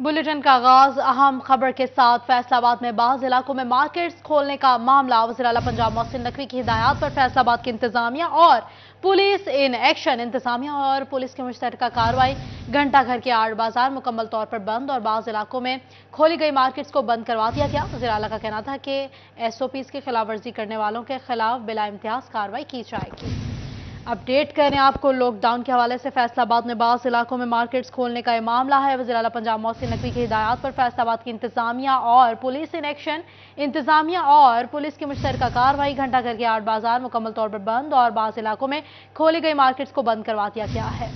Bulletin का आगाज अहम खबर के साथ। फैसलाबाद में बाज़ इलाकों में मार्केट्स खोलने का मामला। वज़ीर आला पंजाब मोहसिन नकवी की हिदायत पर फैसलाबाद की इंतजामिया और पुलिस इन एक्शन। इंतजामिया और पुलिस की मुश्तरका कार्रवाई। घंटा घर के 8 बाजार मुकम्मल तौर पर बंद और बाज़ इलाकों में खोली गई मार्केट्स को बंद करवा दिया गया। वज़ीर आला का कहना था कि SOPs की खिलाफ वर्जी करने वालों के खिलाफ बिला इम्तियाज कार्रवाई की जाएगी। अपडेट करें आपको लॉकडाउन के हवाले से। फैसलाबाद में बाज़ इलाकों में मार्केट्स खोलने का यह मामला है। वज़ीर आला पंजाब मोहसिन नकवी की हिदायत पर फैसलाबाद की इंतजामिया और पुलिस इन एक्शन। इंतजामिया और पुलिस की मुश्तरका कार्रवाई। घंटा घर के 8 बाजार मुकम्मल तौर पर बंद और बाज़ इलाकों में खोली गई मार्केट्स को बंद करवा दिया गया है।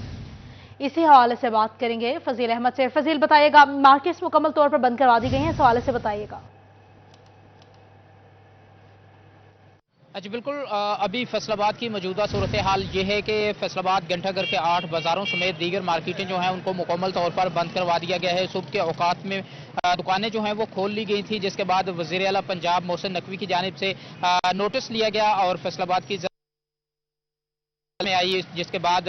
इसी हवाले से बात करेंगे फजील अहमद से। फजील, बताइएगा, मार्केट्स मुकम्मल तौर पर बंद करवा दी गई हैं, इस हवाले से बताइएगा। जी बिल्कुल, अभी फैसलाबाद की मौजूदा सूरत हाल ये है कि फैसलाबाद घंटाघर के 8 बाज़ारों समेत दीगर मार्केटें जो हैं उनको मुकम्मल तौर पर बंद करवा दिया गया है। सुबह के औकात में दुकानें जो हैं वो खोल ली गई थी, जिसके बाद वज़ीर आला पंजाब मोहसिन नकवी की जानिब से नोटिस लिया गया और फैसलाबाद की में आई, जिसके बाद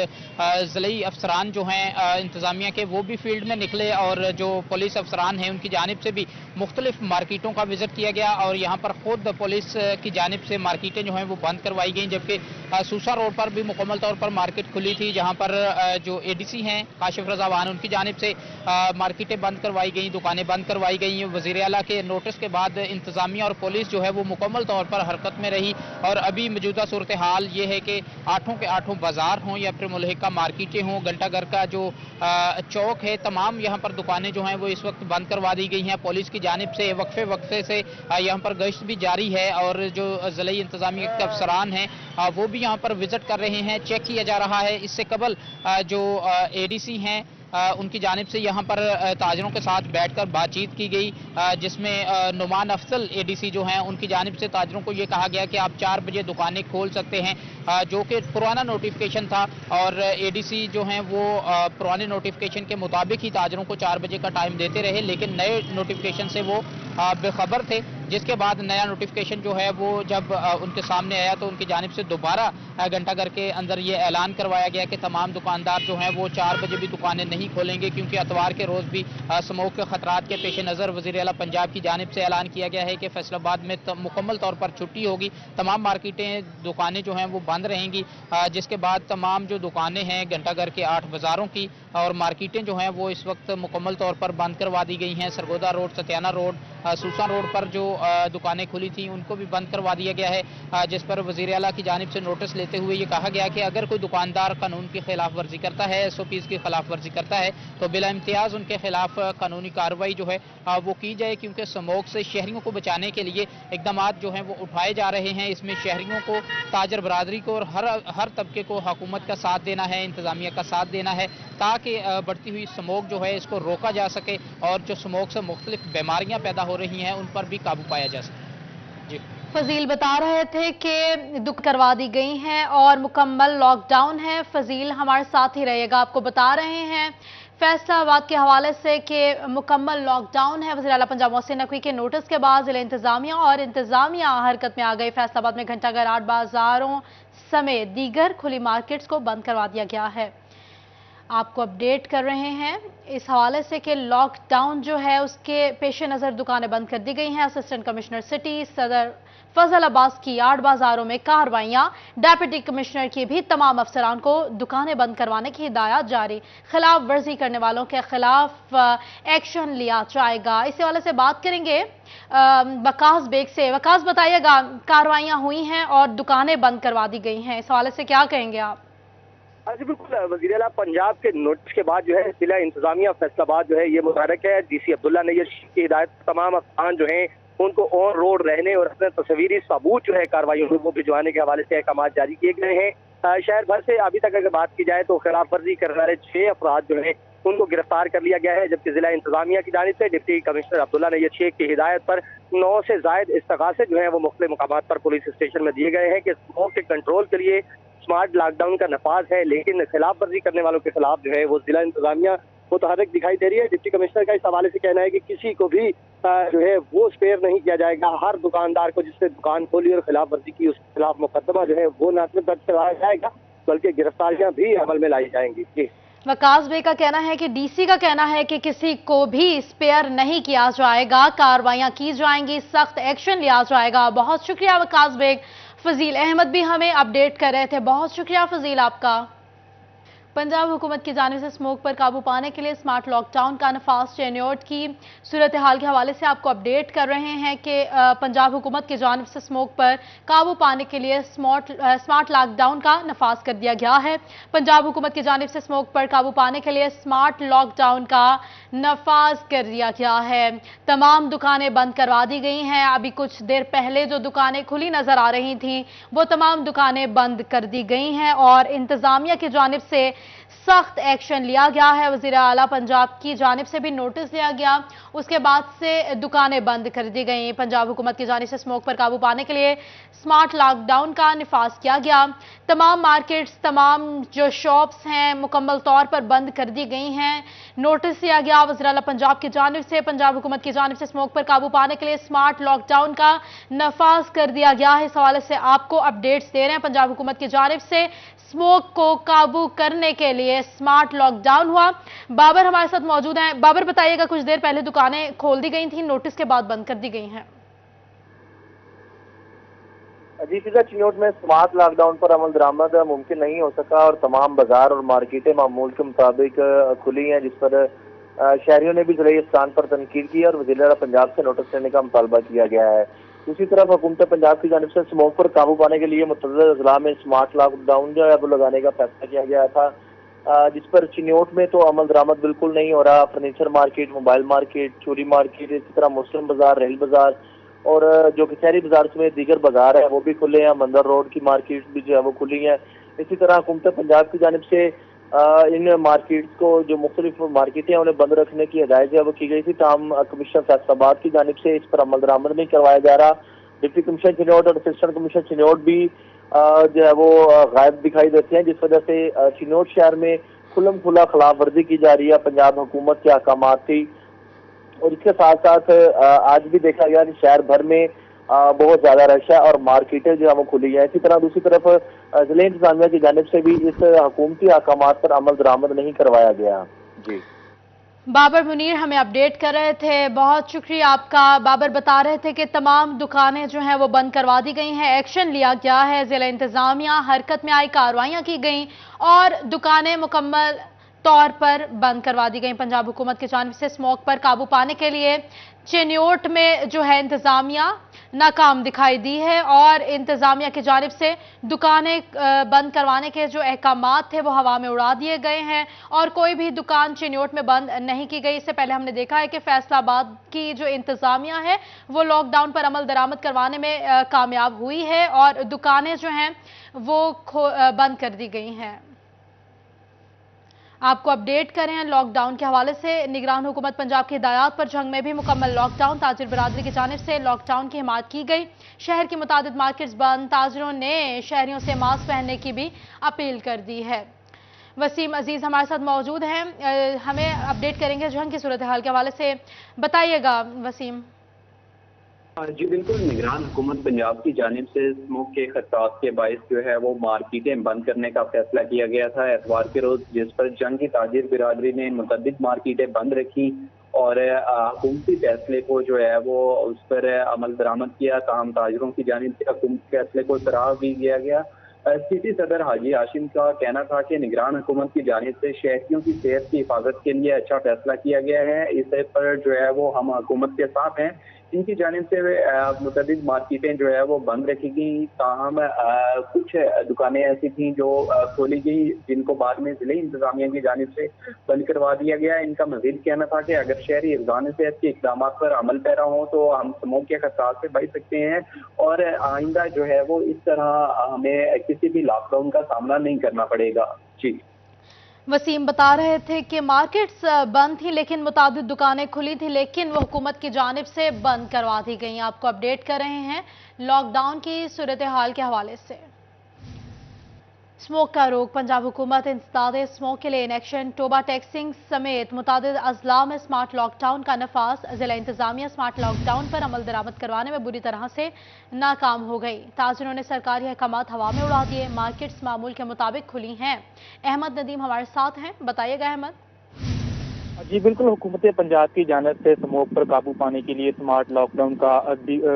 ज़िली अफसरान जो हैं इंतज़ामिया के वो भी फील्ड में निकले और जो पुलिस अफसरान हैं उनकी जानिब से भी मुख्तलिफ मार्केटों का विजिट किया गया और यहाँ पर खुद पुलिस की जानिब से मार्केटें जो हैं वो बंद करवाई गई, जबकि सूसा रोड पर भी मुकम्मल तौर पर मार्केट खुली थी, जहाँ पर जो ADC हैं काशिफ रज़ा वान उनकी जानिब से मार्केटें बंद करवाई गई, दुकानें बंद करवाई गई। वज़ीर आला के नोटिस के बाद इंतज़ामिया और पुलिस जो है वो मुकम्मल तौर पर हरकत में रही और अभी मौजूदा सूरत हाल ये है कि आठों के आठों बाजार हों या फिर मुल्हिका मार्केटें हों, घंटाघर का जो चौक है, तमाम यहाँ पर दुकानें जो हैं वो इस वक्त बंद करवा दी गई हैं। पुलिस की जानिब से वक्फे वक्फे से यहाँ पर गश्त भी जारी है और जो ज़िली इंतज़ामिया के अफसरान हैं वो भी यहाँ पर विजिट कर रहे हैं, चेक किया जा रहा है। इससे कबल जो ADC हैं उनकी जानिब से यहाँ पर ताजरों के साथ बैठकर बातचीत की गई, जिसमें नुमान अफजल ADC जो हैं उनकी जानिब से ताजरों को ये कहा गया कि आप 4 बजे दुकानें खोल सकते हैं, जो कि पुराना नोटिफिकेशन था और ADC जो हैं वो पुराने नोटिफिकेशन के मुताबिक ही ताजरों को 4 बजे का टाइम देते रहे, लेकिन नए नोटिफिकेशन से वो बेखबर थे। जिसके बाद नया नोटिफिकेशन जो है वो जब उनके सामने आया तो उनकी जानिब से दोबारा घंटाघर के अंदर ये ऐलान करवाया गया कि तमाम दुकानदार जो हैं वो 4 बजे भी दुकानें नहीं खोलेंगे, क्योंकि अतवार के रोज़ भी स्मोक के खतरात के पेश नज़र वज़ीर आला पंजाब की जानिब से ऐलान किया गया है कि फैसलाबाद में मुकम्मल तौर पर छुट्टी होगी, तमाम मार्केटें दुकानें जो हैं वो बंद रहेंगी। जिसके बाद तमाम जो दुकानें हैं घंटाघर के 8 बाज़ारों की और मार्केटें जो हैं वो इस वक्त मुकम्मल तौर पर बंद करवा दी गई हैं। Sargodha road, Satiana road, Susa road पर जो दुकानें खुली थी उनको भी बंद करवा दिया गया है, जिस पर वज़ीर आला की जानिब से नोटिस लेते हुए ये कहा गया कि अगर कोई दुकानदार कानून की खिलाफ वर्जी करता है, SOPs की खिलाफ वर्जी करता है तो बिला इम्तियाज़ उनके खिलाफ कानूनी कार्रवाई जो है वो की जाए, क्योंकि स्मोक से शहरियों को बचाने के लिए इकदाम जो हैं वो उठाए जा रहे हैं। इसमें शहरियों को, ताजर बरादरी को और हर तबके को हुकूमत का साथ देना है, इंतज़ामिया का साथ देना है, ताकि बढ़ती हुई स्मोक जो है इसको रोका जा सके और जो स्मोक से मुख्तलिफ बीमारियाँ पैदा हो रही हैं उन पर भी काबू पाया जा सके। जी फजील बता रहे थे कि दुख करवा दी गई हैं और मुकम्मल लॉकडाउन है। फजील हमारे साथ ही रहेगा, आपको बता रहे हैं फैसलाबाद के हवाले से कि मुकम्मल लॉकडाउन है। वज़ीर आला पंजाब मोहसिन नकवी के नोटिस के बाद ज़िला इंतजामिया और इंतजामिया हरकत में आ गई। फैसलाबाद में घंटाघर 8 बाजारों समेत दीगर खुली मार्केट्स को बंद करवा दिया गया है। आपको अपडेट कर रहे हैं इस हवाले से कि लॉकडाउन जो है उसके पेश नज़र दुकानें बंद कर दी गई हैं। असिस्टेंट कमिश्नर सिटी सदर फजल अब्बास की 8 बाजारों में कार्रवाइयां। डेप्यूटी कमिश्नर की भी तमाम अफसरान को दुकानें बंद करवाने की हिदायत जारी। खिलाफ वर्जी करने वालों के खिलाफ एक्शन लिया जाएगा। इस हवाले से बात करेंगे वकास बेग से। वकास, बताइएगा, कार्रवाइयां हुई हैं और दुकानें बंद करवा दी गई हैं, इस हवाले से क्या कहेंगे आप? जी बिल्कुल, वज़ीर आला पंजाब के नोटिस के बाद जो है जिला इंतजामिया फैसलाबाद जो है ये मुतहरक है। DC अब्दुल्ला नैयर की हिदायत तमाम अफसरान जो हैं उनको ऑन रोड रहने और अपने तस्वीरी सबूत जो है कार्रवाई वो भिजवाने के हवाले से अहकाम जारी किए गए हैं। शहर भर से अभी तक अगर बात की जाए तो खिलाफ वर्जी करने वाले 6 अफराद जो है उनको गिरफ्तार कर लिया गया है, जबकि जिला इंतजामिया की जानिब से डिप्टी कमिश्नर अब्दुल्ला नैयर शेख की हिदायत पर 9 से ज़ायद इस्तगासे जो है वो मुख्तलिफ मुकामात पर पुलिस स्टेशन में दिए गए हैं कि स्मोक के कंट्रोल के लिए स्मार्ट लॉकडाउन का नफाज है, लेकिन खिलाफ वर्जी करने वालों के खिलाफ जो है वो जिला इंतजामिया मुतहरक दिखाई दे रही है। डिप्टी कमिश्नर का इस हवाले से कहना है कि किसी को भी जो है वो स्पेयर नहीं किया जाएगा। हर दुकानदार को जिसने दुकान खोली और खिलाफ वर्जी की उसके खिलाफ मुकदमा जो है वो न सिर्फ दर्ज करवाया जाएगा बल्कि गिरफ्तारियां भी अमल में लाई जाएंगी। जी वकास बे का कहना है कि डीसी का कहना है कि किसी को भी स्पेयर नहीं किया जाएगा, कार्रवाइयां की जाएंगी, सख्त एक्शन लिया जाएगा। बहुत शुक्रिया वकास बेग। फजील अहमद भी हमें अपडेट कर रहे थे। बहुत शुक्रिया फजील आपका। पंजाब हुकूमत की जानिब से स्मोक पर काबू पाने के लिए स्मार्ट लॉकडाउन का नफाज चेन्योट की सूरत हाल के हवाले से आपको अपडेट कर रहे हैं कि पंजाब हुकूमत की जानिब से स्मोक पर काबू पाने के लिए स्मार्ट लॉकडाउन का नफाज कर दिया गया है। पंजाब हुकूमत की जानिब से स्मोक पर काबू पाने के लिए स्मार्ट लॉकडाउन का नफाज कर दिया गया है। तमाम दुकानें बंद करवा दी गई हैं। अभी कुछ देर पहले जो दुकानें खुली नजर आ रही थी वो तमाम दुकानें बंद कर दी गई हैं और इंतजामिया की जानिब से सख्त एक्शन लिया गया है। वजीर आला पंजाब की जानिब से भी नोटिस लिया गया, उसके बाद से दुकानें बंद कर दी गई। पंजाब हुकूमत की जानिब से स्मोक पर काबू पाने के लिए स्मार्ट लॉकडाउन का निफाज किया गया। तमाम मार्केट्स, तमाम जो शॉप्स हैं मुकम्मल तौर पर बंद कर दी गई हैं। नोटिस दिया गया वज़ीर आला पंजाब की जानिब से, पंजाब हुकूमत की जानिब से स्मोक पर काबू पाने के लिए स्मार्ट लॉकडाउन का नफाज कर दिया गया है। इस हवाले से आपको अपडेट्स दे रहे हैं। पंजाब हुकूमत की जानिब से स्मोक को काबू करने के लिए स्मार्ट लॉकडाउन हुआ। बाबर हमारे साथ मौजूद हैं। बाबर बताइएगा, कुछ देर पहले दुकानें खोल दी गई थी, नोटिस के बाद बंद कर दी गई हैं। जी सीधा चिन्नौट में स्मार्ट लॉकडाउन पर अमल दरामद मुमकिन नहीं हो सका और तमाम बाजार और मार्केटें मामूल के मुताबिक खुली हैं, जिस पर शहरियों ने भी ज़रिए स्थान पर तनकीद की और वज़ीर आला पंजाब से नोटिस लेने का मुतालबा किया गया है। दूसरी तरफ हुकूमत पंजाब की जानिब से स्मोक पर काबू पाने के लिए मुतअद्दिद अज़ला में स्मार्ट लॉकडाउन जो है वो लगाने का फैसला किया गया था, जिस पर चिन्नौट में तो अमल दरामद बिल्कुल नहीं हो रहा। फर्नीचर मार्केट, मोबाइल मार्केट, चूरी मार्केट, इसी तरह मुस्लिम बाजार, रेल बाजार और जो कचहरी बाजार समेत दीगर बाजार है वो भी खुले हैं। मंदर रोड की मार्केट भी जो है वो खुली है। इसी तरह हुकूमत पंजाब की जानिब से इन मार्केट्स को, जो मुख्तलिफ मार्केटें हैं उन्हें बंद रखने की हिदायत वो की गई थी, ताहम कमिश्नर फैसलाबाद की जानिब से इस पर अमल दरामद नहीं करवाया जा रहा। डिप्टी कमिश्नर चिन्नौट और असिस्टेंट कमिश्नर चिन्नौट भी जो है वो गायब दिखाई देते हैं, जिस वजह से चिन्नौट शहर में खुलम खुला खिलाफ वर्जी की जा रही है पंजाब हुकूमत के अहकामात की। और इसके साथ साथ आज भी देखा गया कि शहर भर में बहुत ज्यादा रश है और मार्केटें जो है वो खुली है। इसी तरह दूसरी तरफ जिले इंतजामिया की जानिब से भी इस हुकूमती अहकामात पर अमल दरामद नहीं करवाया गया। जी बाबर मुनीर हमें अपडेट कर रहे थे, बहुत शुक्रिया आपका। बाबर बता रहे थे कि तमाम दुकानें जो हैं वो बंद करवा दी गई हैं, एक्शन लिया गया है, जिला इंतजामिया हरकत में आई, कार्रवाइयां की गई और दुकानें मुकम्मल तौर पर बंद करवा दी गई। पंजाब हुकूमत की जानिब से स्मोक पर काबू पाने के लिए चिन्नौट में जो है इंतजामिया नाकाम दिखाई दी है और इंतजामिया की जानिब से दुकानें बंद करवाने के जो अहकामात थे वो हवा में उड़ा दिए गए हैं और कोई भी दुकान चिन्नौट में बंद नहीं की गई। इससे पहले हमने देखा है कि फैसलाबाद की जो इंतजामिया है वो लॉकडाउन पर अमल दरामद करवाने में कामयाब हुई है और दुकानें जो हैं वो बंद कर दी गई हैं। आपको अपडेट करें लॉकडाउन के हवाले से। निगरान हुकूमत पंजाब की हिदायत पर जंग में भी मुकम्मल लॉकडाउन, ताजिर बिरादरी की जानिब से लॉकडाउन की हिमायत की गई। शहर की मुतादिद मार्केट्स बंद, ताजिरों ने शहरियों से मास्क पहनने की भी अपील कर दी है। वसीम अजीज हमारे साथ मौजूद हैं, हमें अपडेट करेंगे जंग की सूरत हाल के हवाले से। बताइएगा वसीम। जी बिल्कुल, निगरान हुकूमत पंजाब की जानिब से स्मोक के खतरात के बायस जो है वो मार्केटें बंद करने का फैसला किया गया था एतवार के रोज, जिस पर जंग की ताजिर बिरादरी ने मुतअद्दिद मार्केटें बंद रखी और हुकूमती फैसले को जो है वो उस पर अमल दरामद किया। ताहम ताजिरों की जानिब से हुकूमती फैसले को सराह भी किया गया। सिटी सदर हाजी आशिम का कहना था कि निगरान हुकूमत की जानिब से शहरियों की सेहत की हिफाजत के लिए अच्छा फैसला किया गया है। इस पर जो है वो हम हुकूमत के साथ हैं। इनकी जानिब से मुतअद्दिद मार्केटें जो है वो बंद रखी गई, ताहम कुछ दुकानें ऐसी थीं जो खोली गई जिनको बाद में जिले इंतजामिया की जानिब से बंद करवा दिया गया। इनका मजीद कहना था कि अगर शहरी हिफाजत सेहत के इक़दाम पर अमल पैरा हो तो हम स्मोक के खतरात से बच सकते हैं और आइंदा जो है वो इस तरह हमें किसी भी लॉकडाउन का सामना नहीं करना पड़ेगा। जी वसीम बता रहे थे कि मार्केट्स बंद थी लेकिन मुताबिक दुकानें खुली थी, लेकिन वो हुकूमत की जानिब से बंद करवा दी गई। आपको अपडेट कर रहे हैं लॉकडाउन की सूरत हाल के हवाले से। स्मोक का रोक। पंजाब हुकूमत इंसदाद स्मोक के लिए इनेक्शन, टोबा टैक्सिंग समेत मुतादिद अजला में स्मार्ट लॉकडाउन का नफाज। जिला इंतजामिया स्मार्ट लॉकडाउन पर अमल दरामद करवाने में बुरी तरह से नाकाम हो गई। ताजिरों ने सरकारी अहकामात हवा में उड़ा दिए। मार्केट्स मामूल के मुताबिक खुली हैं। अहमद नदीम हमारे साथ हैं, बताइएगा अहमद। जी बिल्कुल, हुकूमत पंजाब की जानिब से स्मोक पर काबू पाने के लिए स्मार्ट लॉकडाउन का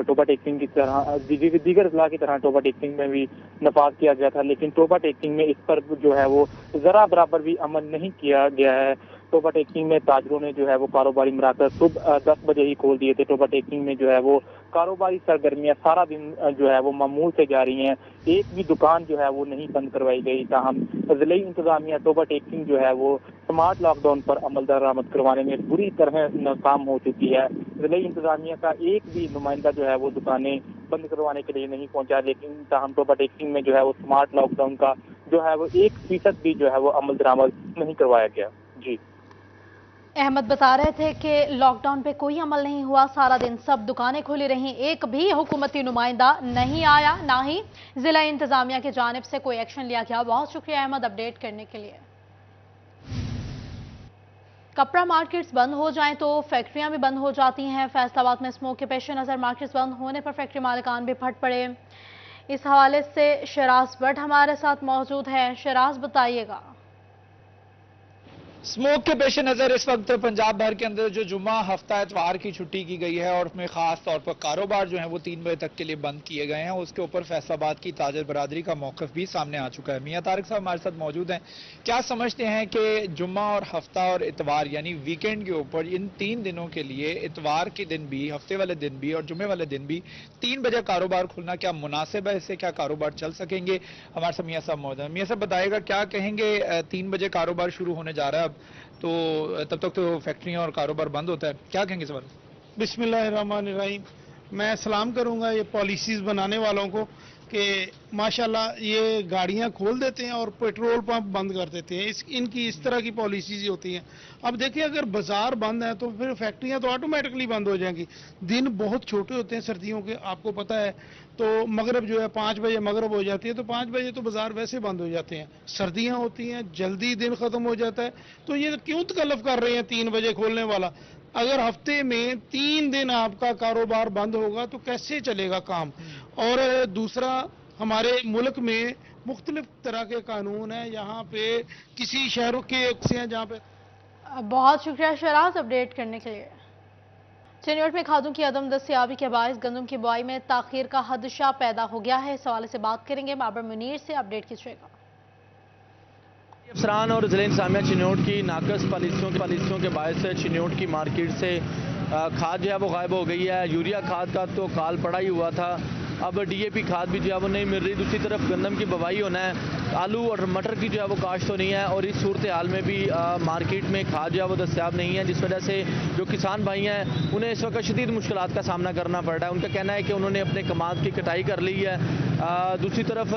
टोबा टैक्सिंग की तरह दीगर अजला की तरह टोबा टैक्सिंग में भी नफाज किया गया था, लेकिन टोबा टैक्सिंग में इस पर जो है वो जरा बराबर भी अमल नहीं किया गया है। टोबा टैक्सिंग में ताजरों ने जो है वो कारोबारी मराकज सुबह 10 बजे ही खोल दिए थे। टोबा टैक्सिंग में जो है वो कारोबारी सरगर्मियां सारा दिन जो है वो मामूल से जारी हैं। एक भी दुकान जो है वो नहीं बंद करवाई गई। ताहम जिले इंतजामिया टोबा टैक्सिंग जो है वो स्मार्ट लॉकडाउन पर अमल दरामद करवाने में बुरी तरह नाकाम हो चुकी है। जिले इंतजामिया का एक भी नुमाइंदा जो है वो दुकानें बंद करवाने के लिए नहीं पहुंचा, लेकिन ताहम टोबा टैक्सिंग में जो है वो स्मार्ट लॉकडाउन का जो है वो 1% भी जो है वो अमल दरामद नहीं करवाया गया। जी अहमद बता रहे थे कि लॉकडाउन पे कोई अमल नहीं हुआ, सारा दिन सब दुकानें खुली रहीं, एक भी हुकूमती नुमाइंदा नहीं आया, ना ही जिला इंतजामिया की जानिब से कोई एक्शन लिया गया। बहुत शुक्रिया अहमद अपडेट करने के लिए। कपड़ा मार्केट्स बंद हो जाएं तो फैक्ट्रियां भी बंद हो जाती हैं। फैसलाबाद में स्मोक के पेश नज़र मार्केट्स बंद होने पर फैक्ट्री मालिकान भी फट पड़े। इस हवाले से शराज भट्ट हमारे साथ मौजूद है। शराज बताइएगा। स्मोक के पेश नज़र इस वक्त पंजाब भर के अंदर जो जुम्मा हफ्ता एतवार की छुट्टी की गई है और उसमें खास तौर पर कारोबार जो है वो 3 बजे तक के लिए बंद किए गए हैं। उसके ऊपर फैसलाबाद की ताजर बरादरी का मौक़िफ़ भी सामने आ चुका है। मियां तारिक साहब हमारे साथ मौजूद हैं। क्या समझते हैं कि जुम्मा और हफ्ता और इतवार यानी वीकेंड के ऊपर इन 3 दिनों के लिए इतवार के दिन भी, हफ्ते वाले दिन भी और जुम्मे वाले दिन भी 3 बजे कारोबार खुलना क्या मुनासिब है? इससे क्या कारोबार चल सकेंगे? हमारे साथ मियां साहब मौजूद हैं। मियां साहब बताइएगा, क्या कहेंगे? 3 बजे कारोबार शुरू होने जा रहा है अब, तो तब तक तो फैक्ट्रियां और कारोबार बंद होता है, क्या कहेंगे इस बारे में? बिस्मिल्लाहिर्रहमानिर्रहीम। मैं सलाम करूंगा ये पॉलिसीज बनाने वालों को कि माशाल्लाह ये गाड़ियां खोल देते हैं और पेट्रोल पंप बंद कर देते हैं। इनकी इस तरह की पॉलिसीज ही होती हैं। अब देखिए, अगर बाजार बंद है तो फिर फैक्ट्रियां तो ऑटोमेटिकली बंद हो जाएंगी। दिन बहुत छोटे होते हैं सर्दियों के, आपको पता है। तो मगरब जो है 5 बजे मगरब हो जाती है, तो 5 बजे तो बाजार वैसे बंद हो जाते हैं। सर्दियां होती हैं, जल्दी दिन खत्म हो जाता है। तो ये क्यों तकल्लफ कर रहे हैं 3 बजे खोलने वाला? अगर हफ्ते में 3 दिन आपका कारोबार बंद होगा तो कैसे चलेगा काम? और दूसरा, हमारे मुल्क में मुख्तलिफ तरह के कानून हैं। यहाँ पे किसी शहरों के हैं जहाँ पे। बहुत शुक्रिया शराज अपडेट करने के लिए। चिन्योट में खादों की अदम दस्तियाबी के बायस गंदम की बुआई में ताखीर का खदशा पैदा हो गया है। इस हवाले से बात करेंगे बाबर मुनीर से, अपडेट कीजिएगा। अफसरान और जिला इंतजामिया चिन्योट की नाकस पॉलिसियों के बायस चिन्योट की मार्केट से खाद जो है वो गायब हो गई है। यूरिया खाद का तो काल पड़ा ही हुआ था, अब डीएपी खाद भी जो है वो नहीं मिल रही। दूसरी तरफ गंदम की बुवाई होना है, आलू और मटर की जो है वो काश्त तो नहीं है, और इस सूरत हाल में भी मार्केट में खाद जो है वो दस्तयाब नहीं है, जिस वजह से जो किसान भाई हैं उन्हें इस वक्त शदीद मुश्किलात का सामना करना पड़ रहा है। उनका कहना है कि उन्होंने अपने कमाद की कटाई कर ली है। दूसरी तरफ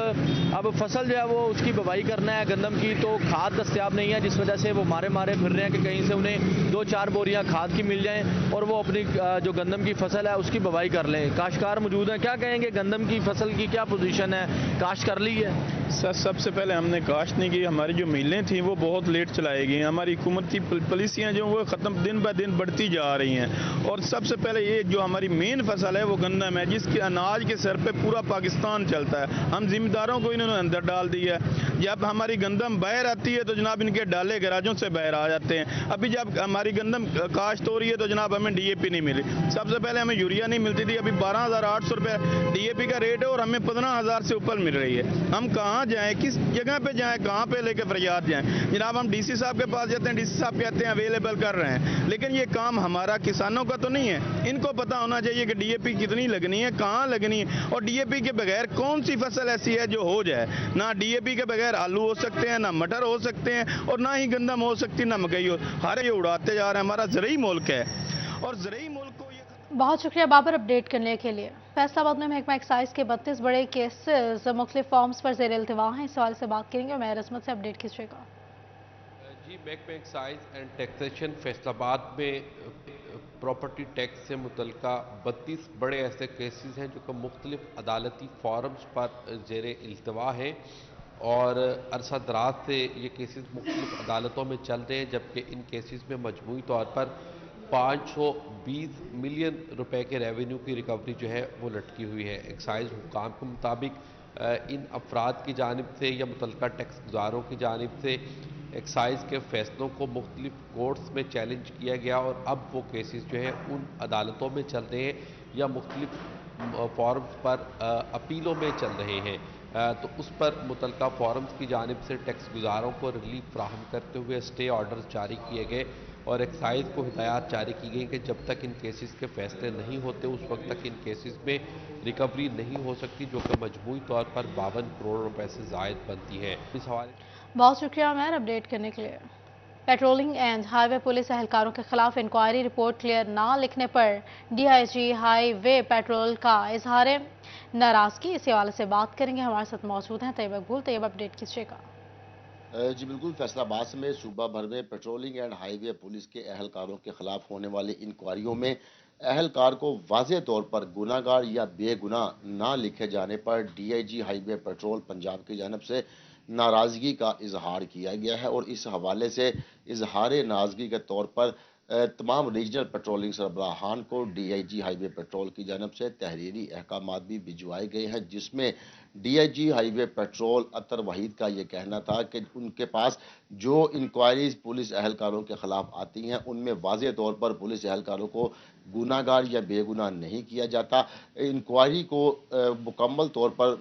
अब फसल जो है वो उसकी बुवाई करना है गंदम की, तो खाद दस्तयाब नहीं है, जिस वजह से वो मारे फिर रहे हैं कि कहीं से उन्हें 2-4 बोरियां खाद की मिल जाएं और वो अपनी जो गंदम की फसल है उसकी बुवाई कर लें। काश्तकार मौजूद हैं, क्या कहेंगे? गंदम की फसल की क्या पोजीशन है? काश्त कर ली है? सर, सबसे पहले हमने काश्त नहीं की। हमारी जो मिलें थी वो बहुत लेट चलाई गई। हमारी हुकूमती पॉलिसियाँ जो वो ख़त्म दिन ब दिन बढ़ती जा रही हैं। और सबसे पहले ये जो हमारी मेन फसल है वो गंदम है, जिसके अनाज के सर पे पूरा पाकिस्तान चलता है। हम जिम्मेदारों को इन्होंने अंदर डाल दिया है। जब हमारी गंदम बाहर आती है तो जनाब इनके डाले गराजों से बाहर आ जाते हैं। अभी जब हमारी गंदम काश्त हो रही है तो जनाब हमें डीएपी नहीं मिली। सबसे पहले हमें यूरिया नहीं मिलती थी, अभी 12,800 रुपये डीएपी का रेट है और हमें 15,000 से ऊपर मिल रही है। हम कहाँ जाएं, किस जगह पे जाएं, कहाँ पे लेके फरियाद जाएं? जनाब हम डीसी साहब के पास जाते हैं, डीसी साहब कहते हैं अवेलेबल कर रहे हैं, लेकिन ये काम हमारा किसानों का तो नहीं है। इनको पता होना चाहिए कि डीएपी कितनी लगनी है, कहाँ लगनी है, और डीएपी के बगैर कौन सी फसल ऐसी है जो हो जाए। ना डीएपी के बगैर आलू हो सकते हैं, ना मटर हो सकते हैं, और ना ही गंदम हो सकती, ना मकई हो। हर ये उड़ाते जा रहे हैं। हमारा ज़रूरी मुल्क है और ज़रूरी मुल्क को ये। बहुत शुक्रिया बाबर अपडेट करने के लिए। फैसलाबाद में महकमा एक्साइज के 32 बड़े केसेस मुख्तलिफ फॉर्म्स पर ज़ेर इल्तिवा हैं। इस सवाल से बात करेंगे, मैं रस्मत से अपडेट कीजिएगा। जी, महकमा एक्साइज एंड टैक्सेशन फैसलाबाद में प्रॉपर्टी टैक्स से मुतल्लिका 32 बड़े ऐसे केसेस हैं जो कि मुख्तलिफ अदालती फॉरम्स पर ज़ेर इल्तिवा हैं। और अरसा दराज से ये केसेस मुख्तलिफ अदालतों में चल रहे हैं, जबकि इन केसेस में मजमूई तौर पर 520 मिलियन रुपए के रेवेन्यू की रिकवरी जो है वो लटकी हुई है। एक्साइज हुकाम के मुताबिक इन अफराद की जानिब से या मुतलका टैक्स गुजारों की जानिब से एक्साइज के फैसलों को मुख्तलिफ कोर्ट्स में चैलेंज किया गया और अब वो केसेस जो है उन अदालतों में चल रहे हैं या मुख्तलिफ फॉरम्स पर अपीलों में चल रहे हैं। तो उस पर मुतलका फॉरम्स की जानिब से टैक्स गुजारों को रिलीफ फ्राहम करते हुए स्टे ऑर्डर्स जारी किए गए और एक्साइज को हिदायत जारी की गई कि जब तक इन केसेस के फैसले नहीं होते उस वक्त तक इन केसेस में रिकवरी नहीं हो सकती, जो कि मजमूई तौर पर 52 करोड़ रुपए से जायद बनती है। इस हवाले बहुत शुक्रिया मैर अपडेट करने के लिए। पेट्रोलिंग एंड हाईवे पुलिस एहलकारों के खिलाफ इंक्वायरी रिपोर्ट क्लियर ना लिखने पर डीआईजी हाईवे पेट्रोल का इजहार नाराजगी, इसी हवाले से बात करेंगे। हमारे साथ मौजूद हैं तैयब मकबूल। तैयब अपडेट कीजिएगा। जी बिल्कुल, फैसलाबाद समेत सूबा भर में पेट्रोलिंग एंड हाईवे पुलिस के एहलकारों के खिलाफ होने वाली इंक्वायरियों में एहलकार को वाज़ेह तौर पर गुनाहगार या बेगुनाह ना लिखे जाने पर डीआईजी हाईवे पेट्रोल पंजाब की जानब से नाराज़गी का इजहार किया गया है और इस हवाले से इजहार नाराज़गी के तौर पर तमाम रीजनल पेट्रोलिंग सरबराहान को डीआईजी हाईवे पेट्रोल की जानब से तहरीरी अहकाम भी भिजवाए गए हैं, जिसमें डीआईजी हाईवे पेट्रोल अतर वहीद का ये कहना था कि उनके पास जो इंक्वायरीज पुलिस एहलकारों के खिलाफ आती हैं उनमें वाज़ेह तौर पर पुलिस एहलकारों को गुनाहगार या बेगुनाह नहीं किया जाता। इंक्वायरी को मुकम्मल तौर पर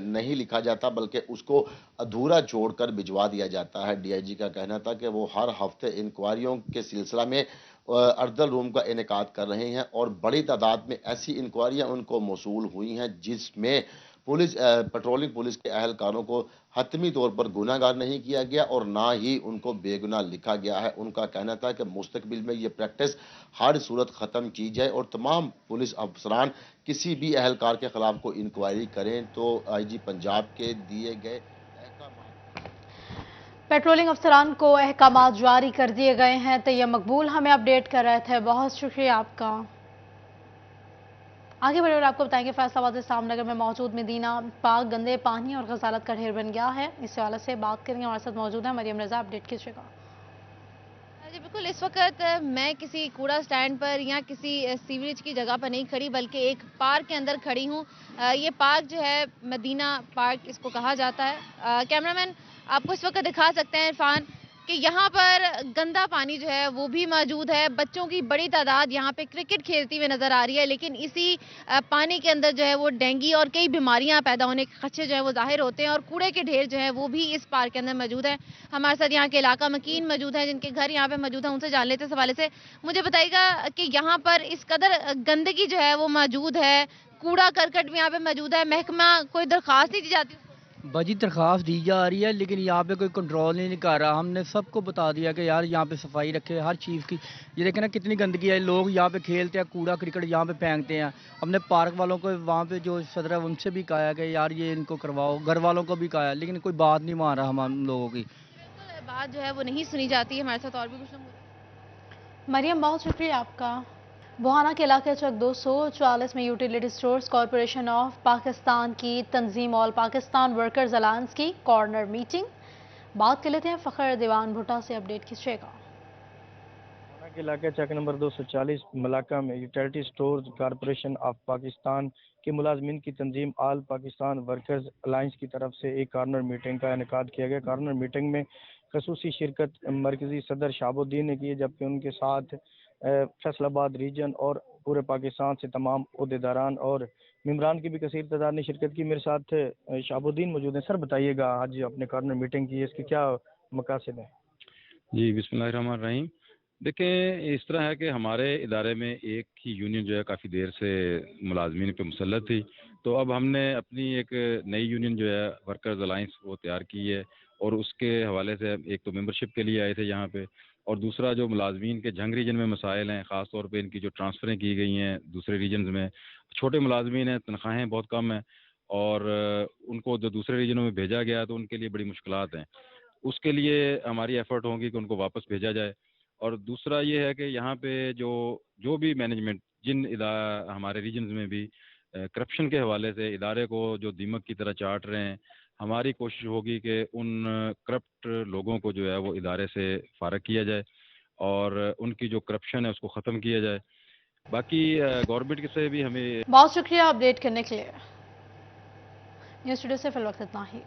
नहीं लिखा जाता बल्कि उसको अधूरा छोड़कर भिजवा दिया जाता है। डीआईजी का कहना था कि वो हर हफ्ते इंक्वायरियों के सिलसिला में अर्दल रूम का इनेकाद कर रहे हैं और बड़ी तादाद में ऐसी इंक्वायरियां उनको मौसूल हुई हैं जिसमें पेट्रोलिंग पुलिस के एहलकारों को हतमी तौर पर गुनाहगार नहीं किया गया और ना ही उनको बेगुनाह लिखा गया है। उनका कहना था कि मुस्तकबिल में ये प्रैक्टिस हर सूरत ख़त्म की जाए और तमाम पुलिस अफसरान किसी भी एहलकार के खिलाफ कोई इंक्वायरी करें तो आईजी पंजाब के दिए गए पेट्रोलिंग अफसरान को अहकामात जारी कर दिए गए हैं। तैयब मकबूल हमें अपडेट कर रहे थे, बहुत शुक्रिया आपका। आगे बढ़े और आपको बताएंगे फैसलाबाद सामनगर में मौजूद मदीना पाक गंदे पानी और गजालत का ढेर बन गया है, इस हवाले से बात करेंगे। हमारे साथ मौजूद है मरियम रजा, अपडेट कीजिएगा। जी बिल्कुल, इस वक्त मैं किसी कूड़ा स्टैंड पर या किसी सीवरेज की जगह पर नहीं खड़ी बल्कि एक पार्क के अंदर खड़ी हूँ। ये पार्क जो है मदीना पार्क इसको कहा जाता है। कैमरामैन आपको इस वक्त दिखा सकते हैं इरफान कि यहाँ पर गंदा पानी जो है वो भी मौजूद है। बच्चों की बड़ी तादाद यहाँ पे क्रिकेट खेलती हुई नजर आ रही है, लेकिन इसी पानी के अंदर जो है वो डेंगू और कई बीमारियां पैदा होने के खदशे जो है वो जाहिर होते हैं और कूड़े के ढेर जो है वो भी इस पार्क के अंदर मौजूद है। हमारे साथ यहाँ के इलाका मकीन मौजूद है जिनके घर यहाँ पे मौजूद है, उनसे जान लेते हैं इस हवाले से। मुझे बताइएगा कि यहाँ पर इस कदर गंदगी जो है वो मौजूद है, कूड़ा करकट भी यहाँ पे मौजूद है, महकमा कोई दरख्वास्त नहीं दी जाती? बाजी दरख्वास्त दी जा रही है लेकिन यहाँ पे कोई कंट्रोल नहीं कर रहा। हमने सबको बता दिया कि यार यहाँ पे सफाई रखे हर चीज़ की। ये देखें ना कितनी गंदगी है, लोग यहाँ पे खेलते हैं, कूड़ा क्रिकेट यहाँ पे फेंकते हैं। हमने पार्क वालों को वहाँ पे जो सदर है उनसे भी कहा कि यार ये इनको करवाओ, घर वालों को भी कहा, लेकिन कोई बात नहीं मान रहा हम लोगों की। बात जो है वो नहीं सुनी जाती है। हमारे साथ और भी कुछ लोग। मरियम बहुत शुक्रिया आपका। बुहाना के इलाके चक 240 में utility stores corporation of Pakistan की तंजीम ऑल पाकिस्तान वर्कर्स अलायंस की कॉर्नर मीटिंग। बात कर लेते हैं फ़खर दीवान भुट्टा से, अपडेट कीजिएगा। बुहाना के इलाके चक नंबर 240 मलाका में utility stores corporation of Pakistan के मुलाजमीन की तंजीम ऑल पाकिस्तान वर्कर्स अलायंस की तरफ से एक कॉर्नर मीटिंग का इनेकाद किया गया। कॉर्नर मीटिंग में खसूसी शिरकत मरकजी सदर शाहबुद्दीन ने की, जबकि उनके साथ फैसलाबाद रीजन और पूरे पाकिस्तान से तमाम ओहदेदारान और मेम्बरान की भी कसीर तादाद ने शिरकत की। मेरे साथ शाहबुद्दीन मौजूद हैं। सर बताइएगा आज आपने कॉर्नर मीटिंग की, इसके क्या मकासद हैं? जी बिस्मिल्लाहिर्रहमानिर्रहीम। देखें, इस तरह है कि हमारे इदारे में एक ही यूनियन जो है काफ़ी देर से मुलाजमीन पे मुसल्लत थी, तो अब हमने अपनी एक नई यूनियन जो है वर्कर्स अलायंस वो तैयार की है और उसके हवाले से एक तो मेंबरशिप के लिए आए थे यहाँ पे, और दूसरा जो मुलाजमीन के जंग रीजन में मसाइल हैं, ख़ास तौर पे इनकी जो ट्रांसफ़रें की गई हैं दूसरे रीजन में, छोटे मुलाजमीन हैं, तनख्वाहें बहुत कम हैं और उनको जो दूसरे रीजनों में भेजा गया तो उनके लिए बड़ी मुश्किलात हैं। उसके लिए हमारी एफ़र्ट होगी कि उनको वापस भेजा जाए। और दूसरा ये है कि यहाँ पे जो भी मैनेजमेंट जिन हमारे रीजन्स में भी करप्शन के हवाले से इदारे को जो दीमक की तरह चाट रहे हैं, हमारी कोशिश होगी कि उन करप्ट लोगों को जो है वो इदारे से फारग किया जाए और उनकी जो करप्शन है उसको ख़त्म किया जाए। बाकी गवर्नमेंट से भी हमें बहुत शुक्रिया अपडेट करने के लिए। न्यूज़ स्टूडियो से फिल वक्त इतना ही।